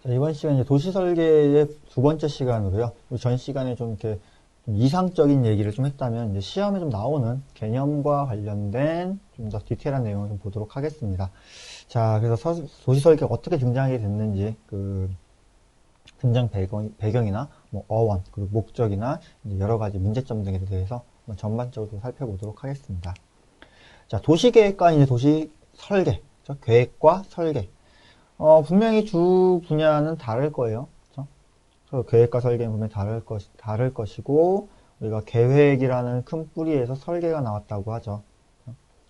자, 이번 시간 이제 도시 설계의 두 번째 시간으로요. 우리 전 시간에 좀 이렇게 좀 이상적인 얘기를 좀 했다면 이제 시험에 좀 나오는 개념과 관련된 좀 더 디테일한 내용을 좀 보도록 하겠습니다. 자, 그래서 도시 설계가 어떻게 등장하게 됐는지 그 등장 배경이나 뭐 어원 그리고 목적이나 이제 여러 가지 문제점 등에 대해서 한번 전반적으로 살펴보도록 하겠습니다. 자, 도시계획과 이제 도시 설계, 그렇죠? 계획과 설계. 분명히 주 분야는 다를 거예요. 그렇죠? 그래서 계획과 설계는 분명히 다를 것이고, 우리가 계획이라는 큰 뿌리에서 설계가 나왔다고 하죠.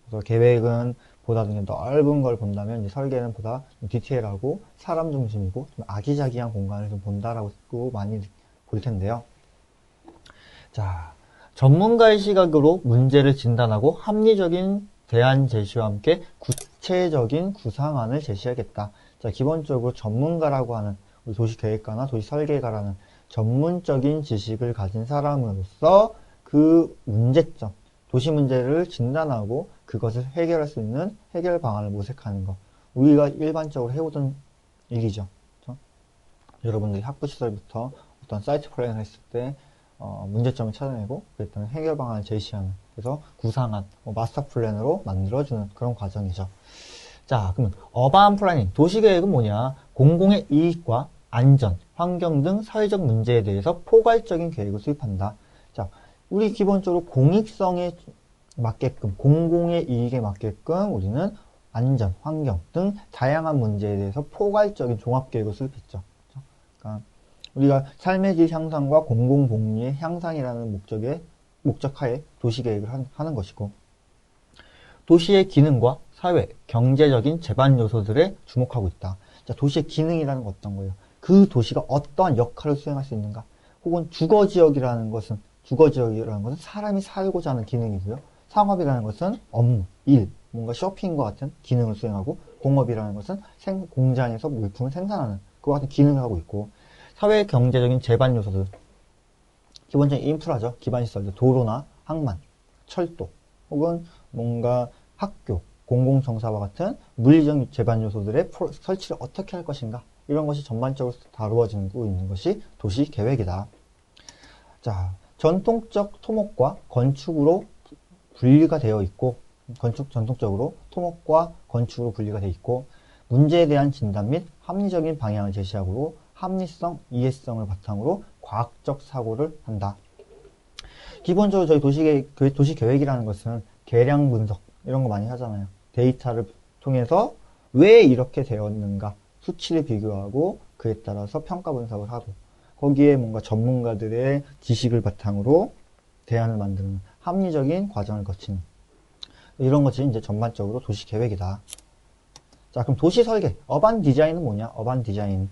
그래서 계획은 보다 좀 넓은 걸 본다면, 이제 설계는 보다 좀 디테일하고, 사람 중심이고, 좀 아기자기한 공간을 좀 본다라고 많이 볼 텐데요. 자, 전문가의 시각으로 문제를 진단하고 합리적인 대안 제시와 함께 구체적인 구상안을 제시하겠다. 자, 기본적으로 전문가라고 하는 우리 도시계획가나 도시설계가라는 전문적인 지식을 가진 사람으로서 그 문제점, 도시 문제를 진단하고 그것을 해결할 수 있는 해결 방안을 모색하는 것. 우리가 일반적으로 해오던 일이죠. 그렇죠? 여러분들이 학부 시절부터 어떤 사이트 플랜을 했을 때 문제점을 찾아내고 그랬더니 해결 방안을 제시하는, 그래서 구상안, 마스터 플랜으로 만들어주는 그런 과정이죠. 자, 그러면 어바운 플래닝, 도시계획은 뭐냐? 공공의 이익과 안전, 환경 등 사회적 문제에 대해서 포괄적인 계획을 수립한다. 자, 우리 기본적으로 공익성에 맞게끔, 공공의 이익에 맞게끔 우리는 안전, 환경 등 다양한 문제에 대해서 포괄적인 종합계획을 수립했죠. 그러니까 우리가 삶의 질 향상과 공공복리의 향상이라는 목적하에 도시계획을 하는 것이고, 도시의 기능과 사회, 경제적인 제반 요소들에 주목하고 있다. 자, 도시의 기능이라는 건 어떤 거예요? 그 도시가 어떠한 역할을 수행할 수 있는가? 혹은 주거지역이라는 것은 사람이 살고자 하는 기능이고요. 상업이라는 것은 업무, 일, 뭔가 쇼핑과 같은 기능을 수행하고, 공업이라는 것은 공장에서 물품을 생산하는 그와 같은 기능을 하고 있고, 사회 경제적인 제반 요소들, 기본적인 인프라죠. 기반시설들, 도로나 항만, 철도, 혹은 뭔가 학교, 공공정사와 같은 물리적 제반 요소들의 설치를 어떻게 할 것인가, 이런 것이 전반적으로 다루어지고 있는 것이 도시계획이다. 자, 전통적 토목과 건축으로 분리가 되어 있고, 전통적으로 토목과 건축으로 분리가 되어 있고, 문제에 대한 진단 및 합리적인 방향을 제시하고 합리성, 이해성을 바탕으로 과학적 사고를 한다. 기본적으로 저희 도시계획이라는 것은 계량 분석 이런 거 많이 하잖아요. 데이터를 통해서 왜 이렇게 되었는가 수치를 비교하고 그에 따라서 평가 분석을 하고, 거기에 뭔가 전문가들의 지식을 바탕으로 대안을 만드는 합리적인 과정을 거치는 이런 것이 이제 전반적으로 도시계획이다. 자, 그럼 도시설계, 어반 디자인은 뭐냐? 어반 디자인,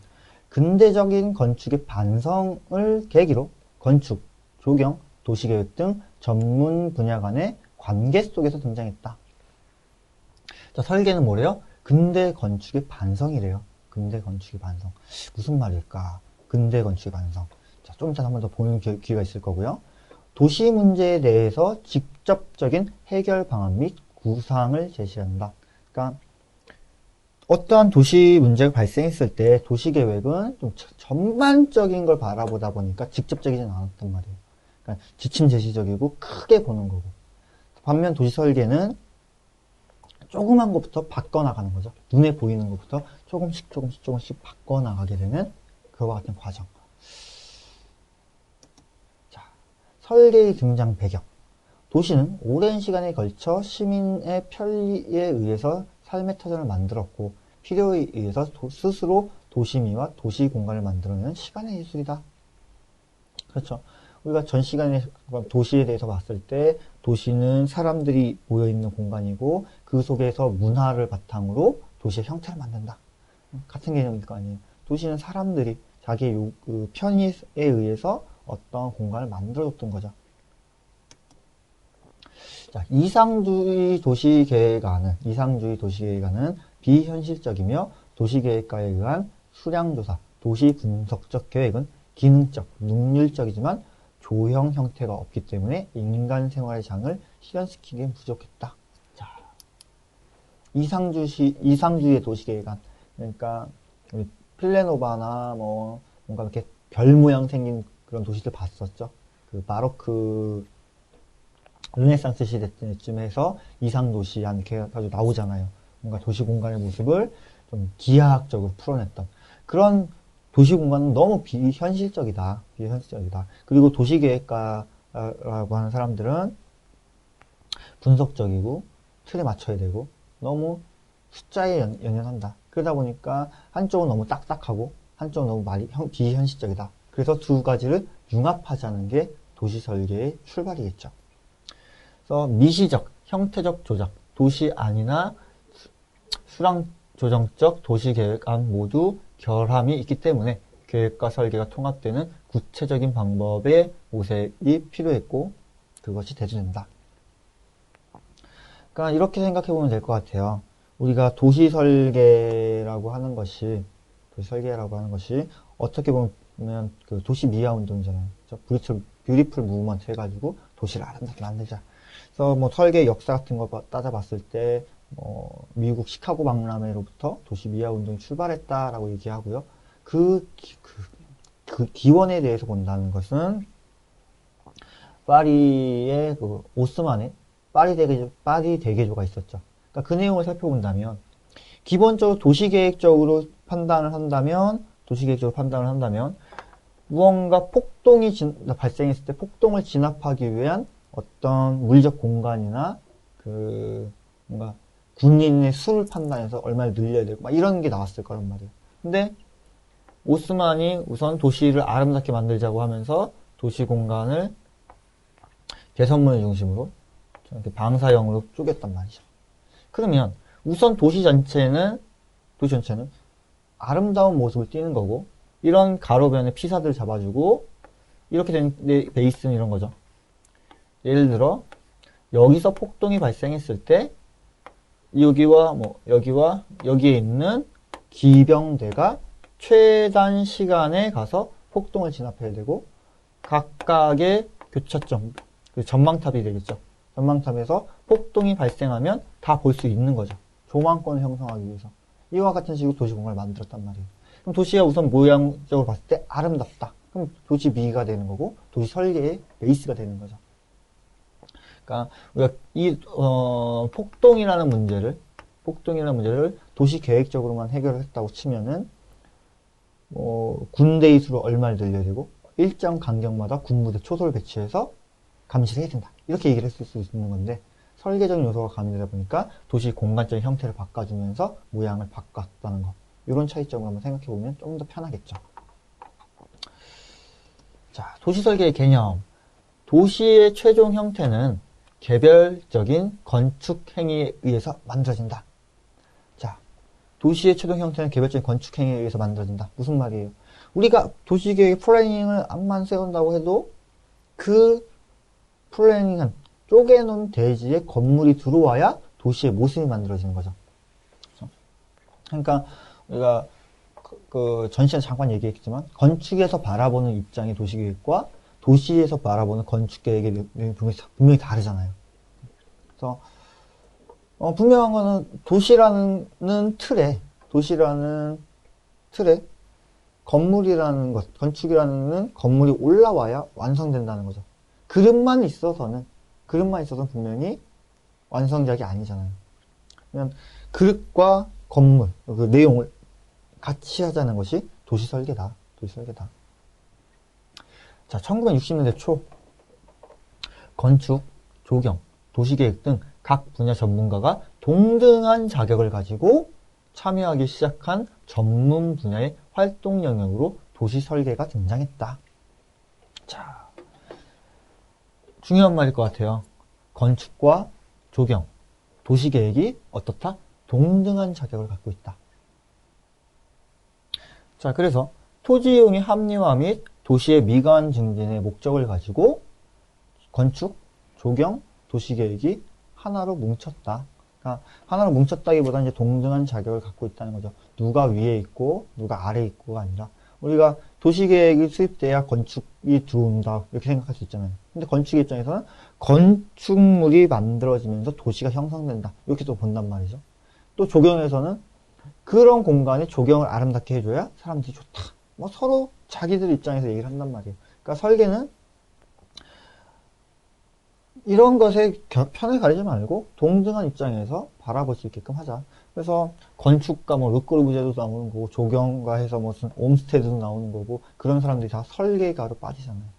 근대적인 건축의 반성을 계기로 건축, 조경, 도시계획 등 전문 분야 간의 관계 속에서 등장했다. 자, 설계는 뭐래요? 근대 건축의 반성이래요. 근대 건축의 반성. 무슨 말일까? 근대 건축의 반성. 자, 좀 이따 한 번 더 보는 기회가 있을 거고요. 도시 문제에 대해서 직접적인 해결 방안 및 구상을 제시한다. 그러니까 어떠한 도시 문제가 발생했을 때 도시계획은 좀 전반적인 걸 바라보다 보니까 직접적이진 않았단 말이에요. 그러니까 지침 제시적이고 크게 보는 거고, 반면 도시설계는 조그만 것부터 바꿔나가는 거죠. 눈에 보이는 것부터 조금씩 바꿔나가게 되는 그와 같은 과정. 자, 설계의 등장 배경. 도시는 오랜 시간에 걸쳐 시민의 편리에 의해서 삶의 터전을 만들었고, 필요에 의해서 스스로 도시미와 도시 공간을 만들어내는 시간의 예술이다. 그렇죠. 우리가 전 시간에 도시에 대해서 봤을 때, 도시는 사람들이 모여있는 공간이고, 그 속에서 문화를 바탕으로 도시의 형태를 만든다. 같은 개념일 거 아니에요. 도시는 사람들이 자기의 그 편의에 의해서 어떤 공간을 만들어줬던 거죠. 자, 이상주의 도시계획안은 비현실적이며 도시계획가에 의한 수량조사, 도시분석적 계획은 기능적, 능률적이지만 조형 형태가 없기 때문에 인간 생활의 장을 실현시키기엔 부족했다. 자, 이상주의 도시계획안. 그러니까 필레노바나 뭐 뭔가 이렇게 별 모양 생긴 그런 도시들 봤었죠. 그 바로크 르네상스 시대쯤 해서 이상 도시한 이렇게 가지고 나오잖아요. 뭔가 도시 공간의 모습을 좀 기하학적으로 풀어냈던 그런 도시 공간은 너무 비현실적이다. 비현실적이다. 그리고 도시계획가라고 하는 사람들은 분석적이고 틀에 맞춰야 되고 너무 숫자에 연연한다. 그러다 보니까 한쪽은 너무 딱딱하고 한쪽은 너무 비현실적이다. 그래서 두 가지를 융합하자는 게 도시 설계의 출발이겠죠. 그래서 미시적, 형태적 조작, 도시 안이나 수량 조정적 도시 계획안 모두 결함이 있기 때문에 계획과 설계가 통합되는 구체적인 방법의 모색이 필요했고 그것이 대두된다. 그러니까 이렇게 생각해 보면 될 것 같아요. 우리가 도시 설계라고 하는 것이 어떻게 보면 그 도시 미화 운동이잖아요. 뷰티풀 무브먼트 해가지고 도시를 아름답게 만들자. 그래서 뭐 설계 역사 같은 거 따져봤을 때 미국 시카고 박람회로부터 도시 미화 운동이 출발했다라고 얘기하고요. 그 기원에 대해서 본다는 것은 파리의 그 오스만의 파리 대개조가 있었죠. 그러니까 그 내용을 살펴본다면 기본적으로 도시계획적으로 판단을 한다면 무언가 폭동이 발생했을 때 폭동을 진압하기 위한 어떤 물리적 공간이나 뭔가 군인의 수를 판단해서 얼마를 늘려야 되고 막 이런 게 나왔을 거란 말이에요. 근데 오스만이 우선 도시를 아름답게 만들자고 하면서 도시 공간을 개선문을 중심으로 이렇게 방사형으로 쪼갰단 말이죠. 그러면 우선 도시 전체는 아름다운 모습을 띠는 거고 이런 가로변의 피사들을 잡아주고 이렇게 된 베이스는 이런 거죠. 예를 들어 여기서 폭동이 발생했을 때 여기와 여기에 있는 기병대가 최단 시간에 가서 폭동을 진압해야 되고 각각의 교차점, 전망탑이 되겠죠. 전망탑에서 폭동이 발생하면 다 볼 수 있는 거죠. 조망권을 형성하기 위해서. 이와 같은 식으로 도시공간을 만들었단 말이에요. 그럼 도시가 우선 모양적으로 봤을 때 아름답다. 그럼 도시 미가 되는 거고 도시 설계의 베이스가 되는 거죠. 그러니까 우리가 폭동이라는 문제를 도시 계획적으로만 해결을 했다고 치면은 군대의 수를 얼마를 늘려야 되고 일정 간격마다 군부대 초소를 배치해서 감시를 해야 된다. 이렇게 얘기를 했을 수 있는 건데 설계적인 요소가 가미되다 보니까 도시 공간적인 형태를 바꿔주면서 모양을 바꿨다는 것. 이런 차이점을 한번 생각해 보면 좀 더 편하겠죠. 자, 도시 설계의 개념. 도시의 최종 형태는 개별적인 건축 행위에 의해서 만들어진다. 자, 도시의 최종 형태는 개별적인 건축 행위에 의해서 만들어진다. 무슨 말이에요? 우리가 도시계획 플래닝을 암만 세운다고 해도 그 플래닝은 쪼개놓은 대지에 건물이 들어와야 도시의 모습이 만들어지는 거죠. 그러니까 우리가 전 시간에 잠깐 얘기했지만 건축에서 바라보는 입장의 도시계획과 도시에서 바라보는 건축계획의 내용이 분명히 다르잖아요. 그래서 분명한 거는 도시라는 틀에 건물이라는 것, 건축이라는 건물이 올라와야 완성된다는 거죠. 그릇만 있어서는 분명히 완성작이 아니잖아요. 그러면 그릇과 건물, 그 내용을 같이 하자는 것이 도시 설계다. 자, 1960년대 초 건축, 조경, 도시계획 등 각 분야 전문가가 동등한 자격을 가지고 참여하기 시작한 전문 분야의 활동 영역으로 도시 설계가 등장했다. 자, 중요한 말일 것 같아요. 건축과 조경, 도시계획이 어떻다? 동등한 자격을 갖고 있다. 자, 그래서 토지 이용의 합리화 및 도시의 미관 증진의 목적을 가지고 건축, 조경, 도시계획이 하나로 뭉쳤다. 그러니까 하나로 뭉쳤다기보다는 이제 동등한 자격을 갖고 있다는 거죠. 누가 위에 있고 누가 아래에 있고가 아니라 우리가 도시계획이 수립돼야 건축이 들어온다 이렇게 생각할 수 있잖아요. 근데 건축 입장에서는 건축물이 만들어지면서 도시가 형성된다 이렇게 또 본단 말이죠. 또 조경에서는 그런 공간에 조경을 아름답게 해줘야 사람들이 좋다. 뭐 서로 자기들 입장에서 얘기를 한단 말이에요. 그러니까 설계는 이런 것에 편을 가리지 말고 동등한 입장에서 바라볼 수 있게끔 하자. 그래서 건축가 뭐 르꼬르부제도 나오는 거고 조경가 해서 무슨 옴스테드도 나오는 거고 그런 사람들이 다 설계가로 빠지잖아요.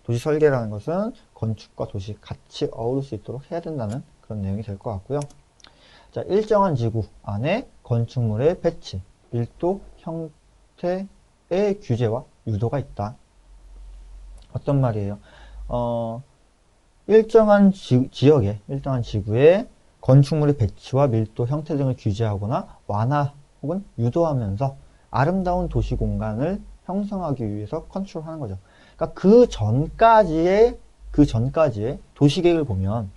도시 설계라는 것은 건축과 도시 같이 어우를 수 있도록 해야 된다는 그런 내용이 될 것 같고요. 자, 일정한 지구 안에 건축물의 배치, 밀도, 형태의 규제와 유도가 있다. 어떤 말이에요? 일정한 지역에, 일정한 지구에 건축물의 배치와 밀도, 형태 등을 규제하거나 완화 혹은 유도하면서 아름다운 도시 공간을 형성하기 위해서 컨트롤하는 거죠. 그러니까 그 전까지의 도시계획을 보면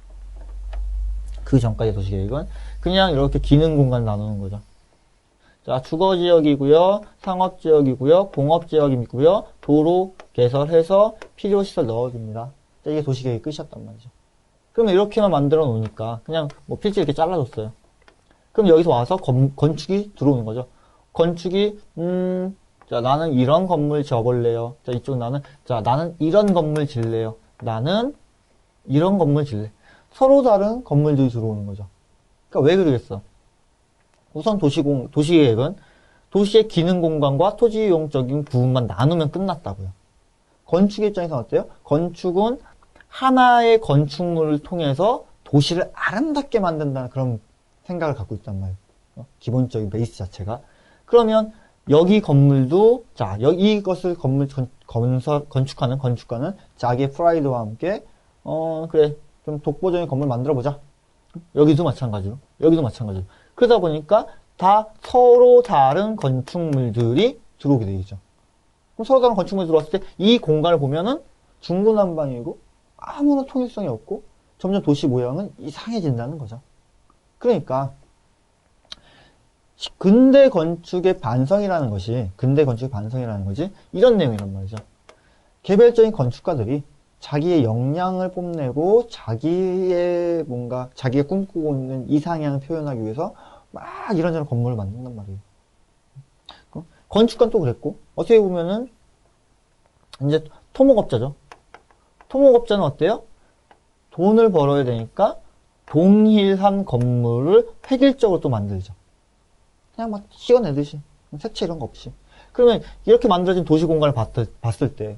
그 전까지의 도시계획은 그냥 이렇게 기능 공간 나누는 거죠. 자, 주거지역이고요, 상업지역이고요, 공업지역이고요, 도로 개설해서 필요시설 넣어줍니다. 자, 이게 도시계획이 끝이었단 말이죠. 그러면 이렇게만 만들어 놓으니까 그냥 뭐 필지 이렇게 잘라줬어요. 그럼 여기서 와서 건축이 들어오는 거죠. 건축이 자, 나는 이런 건물 지어볼래요. 자, 이쪽 나는 이런 건물 질래요. 나는 이런 건물 질래. 서로 다른 건물들이 들어오는 거죠. 그러니까 왜 그러겠어? 우선 도시계획은 도시의 기능 공간과 토지이용적인 부분만 나누면 끝났다고요. 건축 입장에서는 어때요? 건축은 하나의 건축물을 통해서 도시를 아름답게 만든다는 그런 생각을 갖고 있단 말이에요. 기본적인 베이스 자체가. 그러면 여기 건물도, 자, 이것을 건축하는 건축가는 자기의 프라이드와 함께, 그래, 좀 독보적인 건물 만들어보자. 여기도 마찬가지로. 그러다 보니까 다 서로 다른 건축물들이 들어오게 되겠죠. 그럼 서로 다른 건축물이 들어왔을 때 이 공간을 보면은 중구난방이고 아무런 통일성이 없고 점점 도시 모양은 이상해진다는 거죠. 그러니까 근대 건축의 반성이라는 것이 이런 내용이란 말이죠. 개별적인 건축가들이 자기의 역량을 뽐내고 자기가 꿈꾸고 있는 이상향을 표현하기 위해서 막 이런저런 건물을 만든단 말이에요. 건축가는 또 그랬고 어떻게 보면은 이제 토목업자죠. 토목업자는 어때요? 돈을 벌어야 되니까 동일한 건물을 획일적으로 또 만들죠. 그냥 막 찍어내듯이 색채 이런 거 없이. 그러면 이렇게 만들어진 도시 공간을 봤을 때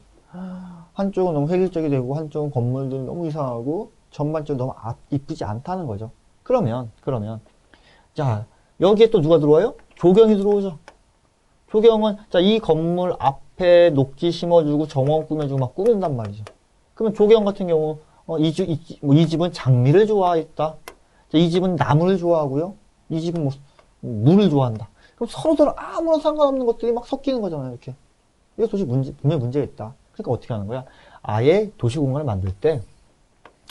한쪽은 너무 획일적이 되고 한쪽은 건물들이 너무 이상하고 전반적으로 너무 이쁘지 않다는 거죠. 그러면 자, 여기에 또 누가 들어와요? 조경이 들어오죠. 조경은 자, 이 건물 앞에 녹지 심어주고 정원 꾸며주고 막 꾸민단 말이죠. 그러면 조경 같은 경우 이 집은 장미를 좋아했다. 자, 이 집은 나무를 좋아하고요. 이 집은 뭐 물을 좋아한다. 그럼 서로들 아무런 상관없는 것들이 막 섞이는 거잖아요. 이렇게. 이거 분명히 문제가 있다. 그러니까 어떻게 하는 거야? 아예 도시공간을 만들 때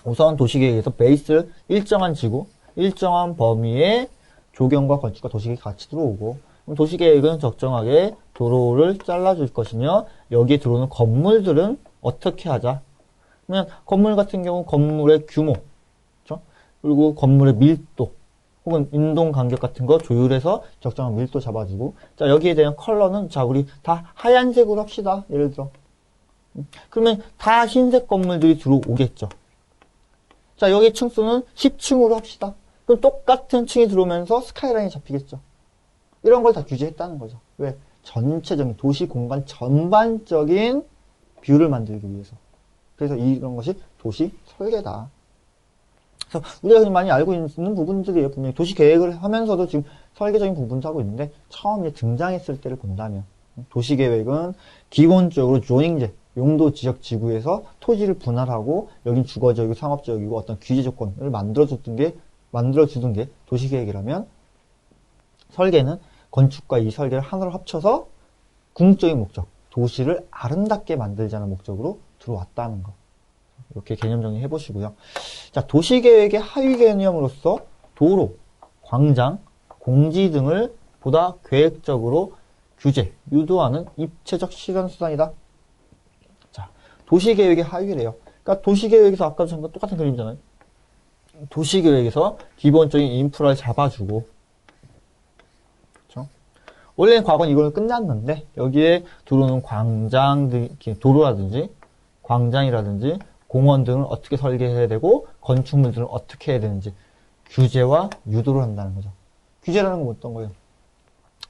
우선 도시계획에서 베이스를 일정한 지구, 일정한 범위의 조경과 건축과 도시계획이 같이 들어오고 그럼 도시계획은 적정하게 도로를 잘라줄 것이며 여기에 들어오는 건물들은 어떻게 하자? 그러면 건물 같은 경우 건물의 규모, 그렇죠? 그리고 건물의 밀도 혹은 인동 간격 같은 거 조율해서 적정한 밀도 잡아주고 자 여기에 대한 컬러는 자 우리 다 하얀색으로 합시다. 예를 들어 그러면 다 흰색 건물들이 들어오겠죠. 자 여기 층수는 10층으로 합시다. 그럼 똑같은 층이 들어오면서 스카이라인이 잡히겠죠. 이런 걸 다 규제했다는 거죠. 왜? 전체적인 도시 공간 전반적인 뷰를 만들기 위해서. 그래서 이런 것이 도시 설계다. 그래서 우리가 많이 알고 있는 부분들이에요. 분명히 도시 계획을 하면서도 지금 설계적인 부분도 하고 있는데 처음 등장했을 때를 본다면 도시 계획은 기본적으로 조닝제, 용도 지역 지구에서 토지를 분할하고 여긴 주거지역이고 상업지역이고 어떤 규제 조건을 만들어주던 게 도시 계획이라면 설계는 건축과 이 설계를 하나로 합쳐서 궁극적인 목적, 도시를 아름답게 만들자는 목적으로 들어왔다는 거. 이렇게 개념 정리해 보시고요. 자, 도시계획의 하위 개념으로서 도로, 광장, 공지 등을 보다 계획적으로 규제, 유도하는 입체적 실현 수단이다. 자, 도시계획의 하위래요. 그러니까 도시계획에서 아까 전과 똑같은 그림이잖아요. 도시계획에서 기본적인 인프라를 잡아주고 원래는 과거는 이걸로 끝났는데 여기에 들어오는 광장들, 도로라든지 광장이라든지 공원 등을 어떻게 설계해야 되고 건축물들은 어떻게 해야 되는지 규제와 유도를 한다는 거죠. 규제라는 건 어떤 거예요?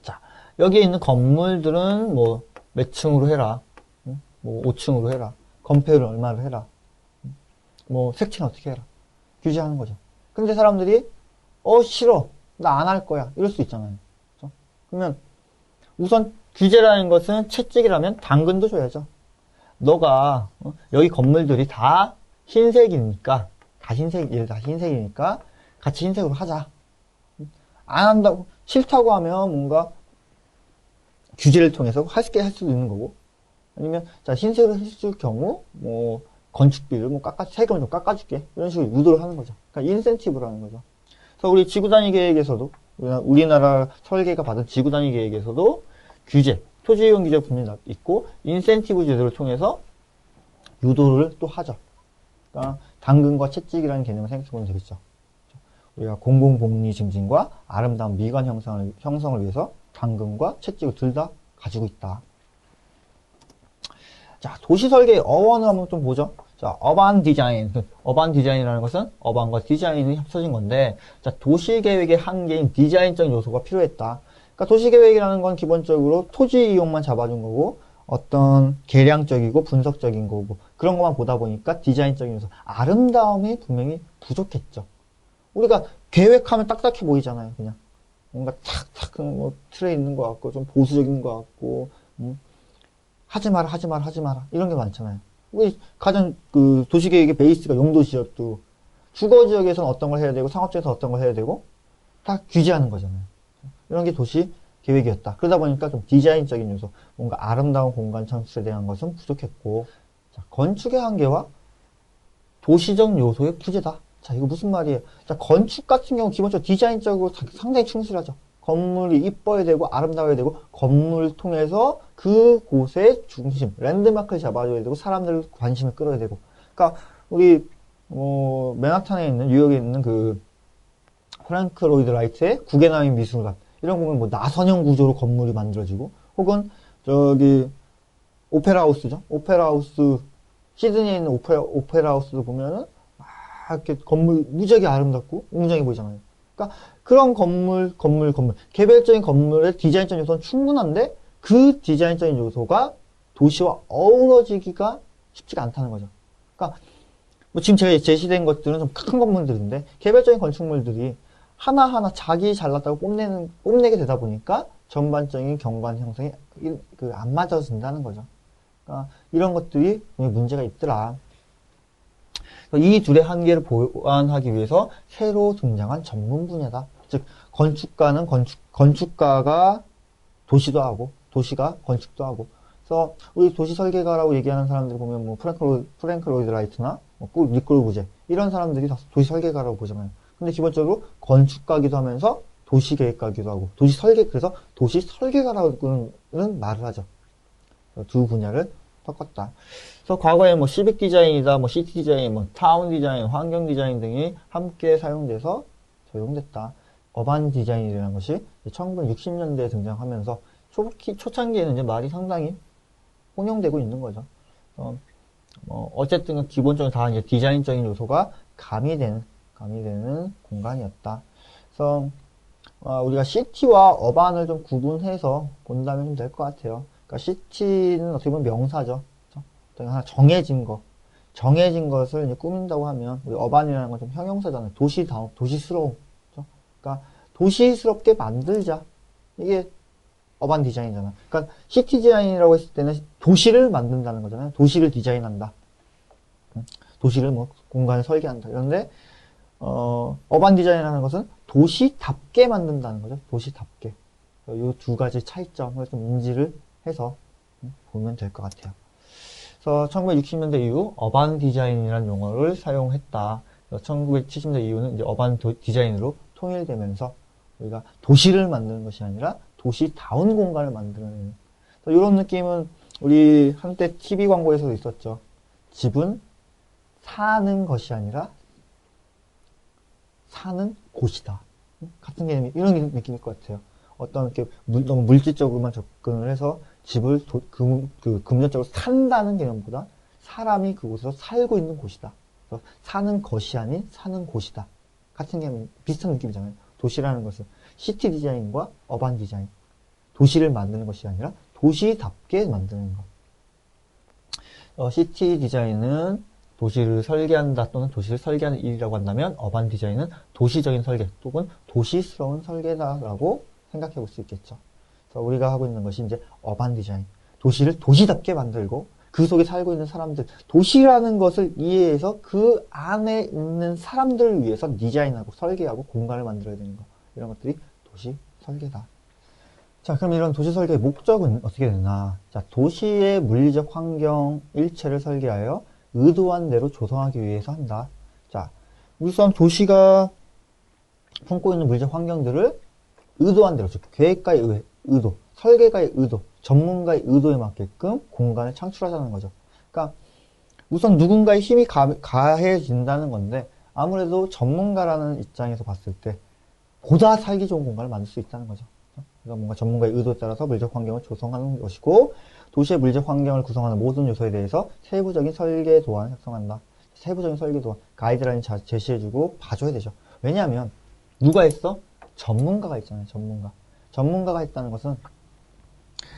자, 여기에 있는 건물들은 뭐 몇 층으로 해라, 뭐 5층으로 해라, 건폐율은 얼마를 해라, 뭐 색칠은 어떻게 해라, 규제하는 거죠. 근데 사람들이 싫어, 나 안 할 거야, 이럴 수 있잖아요. 그렇죠? 그러면 우선 규제라는 것은 채찍이라면 당근도 줘야죠. 너가 여기 건물들이 다 흰색이니까 다 흰색이니까 같이 흰색으로 하자. 안 한다고 싫다고 하면 뭔가 규제를 통해서 할 수도 있는 거고, 아니면 자 흰색으로 했을 경우 뭐 건축비를 뭐 세금을 좀 깎아줄게, 이런 식으로 유도를 하는 거죠. 그러니까 인센티브라는 거죠. 그래서 우리 지구단위 계획에서도 우리나라 설계가 받은 지구단위 계획에서도 규제, 토지이용 규제 분명히 있고 인센티브 제도를 통해서 유도를 또 하죠. 그러니까 당근과 채찍이라는 개념을 생각해 보면 되겠죠. 우리가 공공복리 증진과 아름다운 미관 형성을 위해서 당근과 채찍을 둘 다 가지고 있다. 자, 도시설계의 어원을 한번 좀 보죠. 자, 어반 디자인. 어반 디자인이라는 것은 어반과 디자인이 합쳐진 건데, 자, 도시계획의 한계인 디자인적인 요소가 필요했다. 그러니까 도시계획이라는 건 기본적으로 토지 이용만 잡아준 거고, 어떤 계량적이고 분석적인 거고, 그런 것만 보다 보니까 디자인적인 요소, 아름다움이 분명히 부족했죠. 우리가 계획하면 딱딱해 보이잖아요, 그냥. 뭔가 탁탁 뭐 틀에 있는 것 같고, 좀 보수적인 것 같고, 하지 마라, 하지 마라, 하지 마라. 이런 게 많잖아요. 우리 가장 그 도시계획의 베이스가 용도지역도 주거지역에서는 어떤 걸 해야 되고, 상업지역에서 어떤 걸 해야 되고, 다 규제하는 거잖아요. 이런 게 도시계획이었다. 그러다 보니까 좀 디자인적인 요소, 뭔가 아름다운 공간 창출에 대한 것은 부족했고, 자, 건축의 한계와 도시적 요소의 부재다. 자, 이거 무슨 말이에요? 자, 건축 같은 경우 기본적으로 디자인적으로 상당히 충실하죠. 건물이 이뻐야 되고 아름다워야 되고 건물을 통해서 그곳의 중심, 랜드마크를 잡아줘야 되고 사람들 관심을 끌어야 되고. 그러니까 우리 맨하탄에 있는 뉴욕에 있는 그 프랭크 로이드 라이트의 구겐하임 미술관 이런 거 보면 뭐 나선형 구조로 건물이 만들어지고, 혹은 저기 오페라 하우스죠. 오페라 하우스, 시드니에 있는 오페라 하우스도 보면은 이렇게 건물 무지하게 아름답고 웅장해 보이잖아요. 그러니까 그런 건물, 개별적인 건물의 디자인적인 요소는 충분한데 그 디자인적인 요소가 도시와 어우러지기가 쉽지가 않다는 거죠. 그러니까 뭐 지금 제가 제시된 것들은 좀 큰 건물들인데 개별적인 건축물들이 하나하나 자기 잘났다고 뽐내게 되다 보니까 전반적인 경관 형성이 안 맞아진다는 거죠. 그러니까 이런 것들이 문제가 있더라. 이 둘의 한계를 보완하기 위해서 새로 등장한 전문 분야다. 즉, 건축가는 건축가가 도시도 하고, 도시가 건축도 하고. 그래서 우리 도시 설계가라고 얘기하는 사람들 보면 뭐 프랭크 로이드 라이트나 니 꼴부제 이런 사람들이 다 도시 설계가라고 보잖아요. 근데 기본적으로 건축가기도 하면서 도시 계획가기도 하고, 그래서 도시 설계가라고는 말을 하죠. 두 분야를 섞었다. 그래서 과거에 뭐 시빅 디자인이다, 뭐 시티 디자인, 뭐 타운 디자인, 환경 디자인 등이 함께 사용돼서 적용됐다. 어반 디자인이라는 것이 1960년대에 등장하면서 초창기에는 이제 말이 상당히 혼용되고 있는 거죠. 어쨌든 기본적으로 다 이제 디자인적인 요소가 가미되는 공간이었다. 그래서 우리가 시티와 어반을 좀 구분해서 본다면 좀 될 것 같아요. 그러니까 시티는 어떻게 보면 명사죠. 하나 정해진 것을 이제 꾸민다고 하면, 우리 어반이라는 건 좀 형용사잖아요. 도시스러움. 그렇죠? 그러니까 도시스럽게 만들자. 이게 어반 디자인이잖아. 그러니까 시티 디자인이라고 했을 때는 도시를 만든다는 거잖아요. 도시를 디자인한다. 도시를 뭐 공간을 설계한다. 그런데 어반 디자인이라는 것은 도시답게 만든다는 거죠. 도시답게. 이 두 가지 차이점을 좀 인지를 해서 보면 될 것 같아요. 그래서 1960년대 이후 어반 디자인이라는 용어를 사용했다. 1970년대 이후는 이제 어반 디자인으로 통일되면서 우리가 도시를 만드는 것이 아니라 도시다운 공간을 만드는, 이런 느낌은 우리 한때 TV 광고에서도 있었죠. 집은 사는 것이 아니라 사는 곳이다. 같은 개념이, 이런 느낌일 것 같아요. 어떤 이렇게 너무 물질적으로만 접근을 해서 집을 금전적으로 산다는 개념보다 사람이 그곳에서 살고 있는 곳이다. 그래서 사는 것이 아닌 사는 곳이다. 같은 개념, 비슷한 느낌이잖아요. 도시라는 것은 시티 디자인과 어반 디자인. 도시를 만드는 것이 아니라 도시답게 만드는 것. 시티 디자인은 도시를 설계한다 또는 도시를 설계하는 일이라고 한다면 어반 디자인은 도시적인 설계 또는 도시스러운 설계다라고 생각해 볼 수 있겠죠. 그래서 우리가 하고 있는 것이 이제 어반 디자인. 도시를 도시답게 만들고 그 속에 살고 있는 사람들, 도시라는 것을 이해해서 그 안에 있는 사람들을 위해서 디자인하고 설계하고 공간을 만들어야 되는 것. 이런 것들이 도시 설계다. 자, 그럼 이런 도시 설계의 목적은 어떻게 되나? 자, 도시의 물리적 환경 일체를 설계하여 의도한 대로 조성하기 위해서 한다. 자, 우선 도시가 품고 있는 물리적 환경들을 의도한 대로, 즉 계획가의 의도, 설계가의 의도, 전문가의 의도에 맞게끔 공간을 창출하자는 거죠. 그러니까 우선 누군가의 힘이 가해진다는 건데 아무래도 전문가라는 입장에서 봤을 때 보다 살기 좋은 공간을 만들 수 있다는 거죠. 그래서 뭔가 전문가의 의도에 따라서 물리적 환경을 조성하는 것이고 도시의 물리적 환경을 구성하는 모든 요소에 대해서 세부적인 설계 도안을 작성한다. 세부적인 설계 도안, 가이드라인 제시해주고 봐줘야 되죠. 왜냐하면 누가 했어? 전문가가 있잖아요. 전문가가 했다는 것은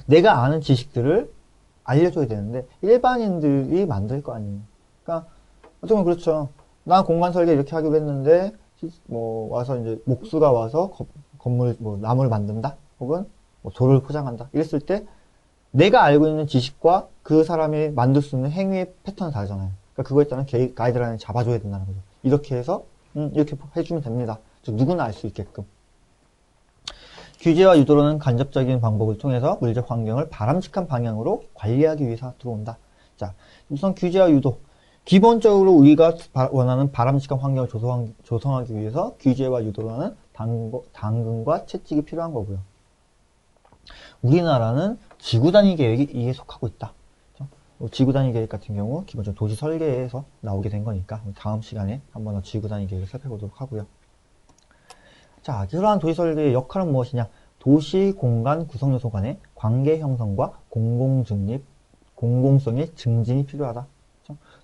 내가 아는 지식들을 알려줘야 되는데 일반인들이 만들 거 아니에요. 그러니까 어떻게 보면 그렇죠. 나 공간 설계 이렇게 하기로 했는데 뭐 와서 이제 목수가 와서 건물 뭐 나무를 만든다 혹은 뭐 돌을 포장한다 이랬을 때 내가 알고 있는 지식과 그 사람이 만들 수 있는 행위의 패턴은 다르잖아요. 그러니까 그거에 따른 가이드라인을 잡아줘야 된다는 거죠. 이렇게 해서 이렇게 해주면 됩니다. 즉 누구나 알 수 있게끔. 규제와 유도로는 간접적인 방법을 통해서 물리적 환경을 바람직한 방향으로 관리하기 위해서 들어온다. 자, 우선 규제와 유도. 기본적으로 우리가 원하는 바람직한 환경을 조성하기 위해서 규제와 유도라는 당근과 채찍이 필요한 거고요. 우리나라는 지구단위 계획이 이에 속하고 있다. 지구단위 계획 같은 경우 기본적으로 도시 설계에서 나오게 된 거니까 다음 시간에 한번 더 지구단위 계획을 살펴보도록 하고요. 자, 그러한 도시 설계의 역할은 무엇이냐? 도시 공간 구성 요소 간의 관계 형성과 공공성의 증진이 필요하다.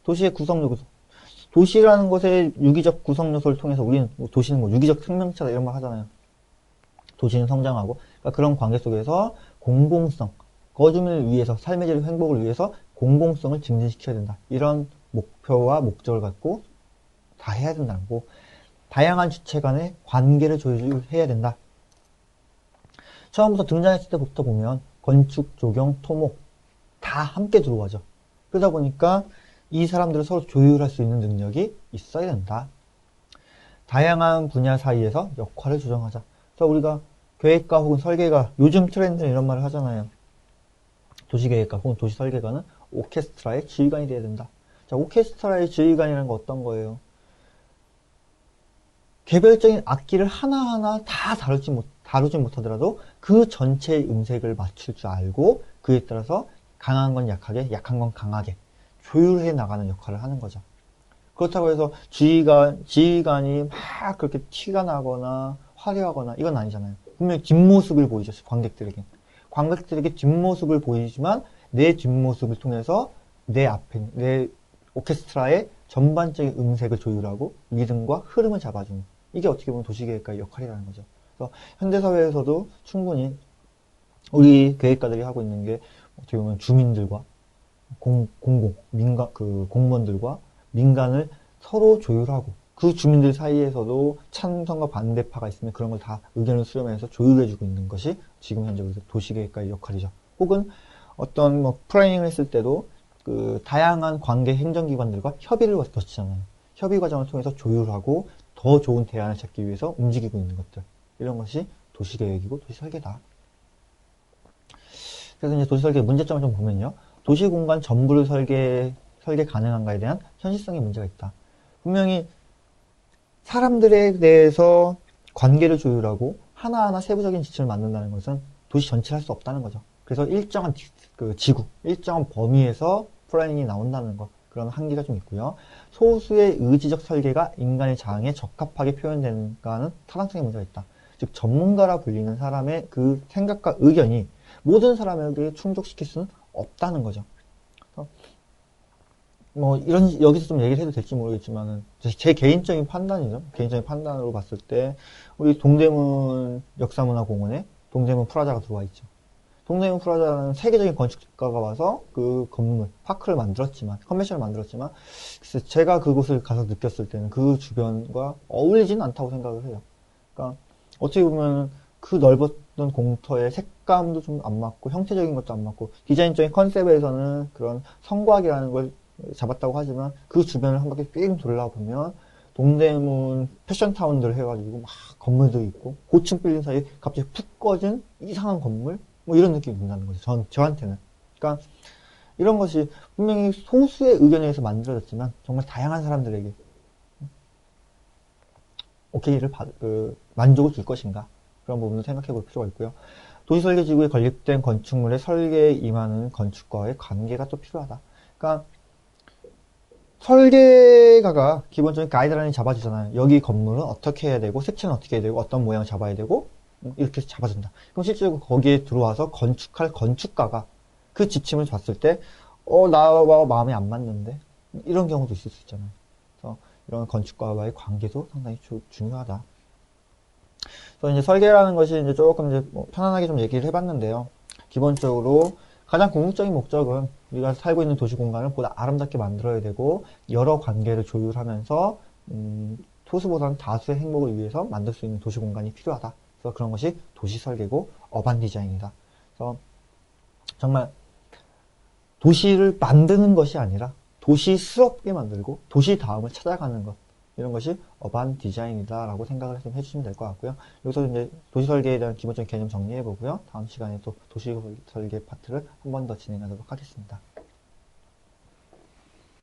도시의 구성 요소. 도시라는 것의 유기적 구성 요소를 통해서 우리는 도시는 뭐 유기적 생명체다 이런 말 하잖아요. 도시는 성장하고 그러니까 그런 관계 속에서 공공성, 거주민을 위해서 삶의 질 행복을 위해서 공공성을 증진시켜야 된다. 이런 목표와 목적을 갖고 다 해야 된다는 거고 다양한 주체 간의 관계를 조율해야 된다. 처음부터 등장했을 때부터 보면 건축, 조경, 토목 다 함께 들어오죠. 그러다 보니까 이 사람들을 서로 조율할 수 있는 능력이 있어야 된다. 다양한 분야 사이에서 역할을 조정하자. 그래서 우리가 계획가 혹은 설계가 요즘 트렌드는 이런 말을 하잖아요. 도시계획가 혹은 도시설계가는 오케스트라의 지휘관이 되어야 된다. 자, 오케스트라의 지휘관이라는 건 어떤 거예요? 개별적인 악기를 하나하나 다 다루지 못하더라도 그 전체의 음색을 맞출 줄 알고 그에 따라서 강한 건 약하게, 약한 건 강하게 조율해 나가는 역할을 하는 거죠. 그렇다고 해서 지휘관이 막 그렇게 티가 나거나 화려하거나 이건 아니잖아요. 분명히 뒷모습을 보이죠. 관객들에게 뒷모습을 보이지만 내 뒷모습을 통해서 내 오케스트라의 전반적인 음색을 조율하고 리듬과 흐름을 잡아주는 이게 어떻게 보면 도시계획가의 역할이라는 거죠. 그래서 현대사회에서도 충분히 우리 계획가들이 하고 있는 게 어떻게 보면 주민들과 공무원들과 민간을 서로 조율하고 그 주민들 사이에서도 찬성과 반대파가 있으면 그런 걸 다 의견을 수렴해서 조율해주고 있는 것이 지금 현재 우리 도시계획가의 역할이죠. 혹은 어떤 플래닝을 했을 때도 그 다양한 관계 행정기관들과 협의를 거치잖아요. 협의 과정을 통해서 조율하고 더 좋은 대안을 찾기 위해서 움직이고 있는 것들. 이런 것이 도시계획이고 도시설계다. 그래서 이제 도시설계 문제점을 좀 보면요. 도시공간 전부를 설계 가능한가에 대한 현실성의 문제가 있다. 분명히 사람들에 대해서 관계를 조율하고 하나하나 세부적인 지침을 만든다는 것은 도시 전체를 할 수 없다는 거죠. 그래서 일정한 일정한 범위에서 플래닝이 나온다는 것, 그런 한계가 좀 있고요. 소수의 의지적 설계가 인간의 자항에 적합하게 표현되는가는 타당성의 문제가 있다. 즉 전문가라 불리는 사람의 그 생각과 의견이 모든 사람에게 충족시킬 수는 없다는 거죠. 뭐 여기서 좀 얘기를 해도 될지 모르겠지만은 제 개인적인 판단이죠. 개인적인 판단으로 봤을 때 우리 동대문 역사문화공원에 동대문 프라자가 들어와 있죠. 동대문 프라자는 세계적인 건축가가 와서 그 건물, 파크를 만들었지만, 컨벤션을 만들었지만, 글쎄 제가 그곳을 가서 느꼈을 때는 그 주변과 어울리지는 않다고 생각을 해요. 그러니까 어떻게 보면 그 넓었던 공터의 색감도 좀 안 맞고, 형태적인 것도 안 맞고, 디자인적인 컨셉에서는 그런 성곽이라는 걸 잡았다고 하지만, 그 주변을 한 바퀴 삥 돌아보면, 동대문 패션타운들 해가지고 막 건물도 있고, 고층 빌딩 사이에 갑자기 푹 꺼진 이상한 건물? 뭐 이런 느낌이 든다는 거죠. 저한테는. 그러니까 이런 것이 분명히 소수의 의견에 의해서 만들어졌지만 정말 다양한 사람들에게 오케이를 만족을 줄 것인가. 그런 부분을 생각해 볼 필요가 있고요. 도시설계지구에 건립된 건축물의 설계에 임하는 건축가와의 관계가 또 필요하다. 그러니까 설계가가 기본적인 가이드라인을 잡아주잖아요. 여기 건물은 어떻게 해야 되고, 색채는 어떻게 해야 되고, 어떤 모양을 잡아야 되고, 이렇게 잡아준다. 그럼 실제로 거기에 들어와서 건축할 건축가가 그 지침을 봤을 때, 나와 마음에 안 맞는데? 이런 경우도 있을 수 있잖아요. 그래서 이런 건축가와의 관계도 상당히 중요하다. 그래서 이제 설계라는 것이 이제 조금 이제 편안하게 좀 얘기를 해봤는데요. 기본적으로 가장 궁극적인 목적은 우리가 살고 있는 도시 공간을 보다 아름답게 만들어야 되고, 여러 관계를 조율하면서, 소수보다는 다수의 행복을 위해서 만들 수 있는 도시 공간이 필요하다. 그래서 그런 것이 도시 설계고 어반 디자인이다. 그래서 정말 도시를 만드는 것이 아니라 도시스럽게 만들고 도시 다음을 찾아가는 것, 이런 것이 어반 디자인이다라고 생각을 좀 해주시면 될 것 같고요. 여기서 이제 도시 설계에 대한 기본적인 개념 정리해 보고요. 다음 시간에 또 도시 설계 파트를 한 번 더 진행하도록 하겠습니다.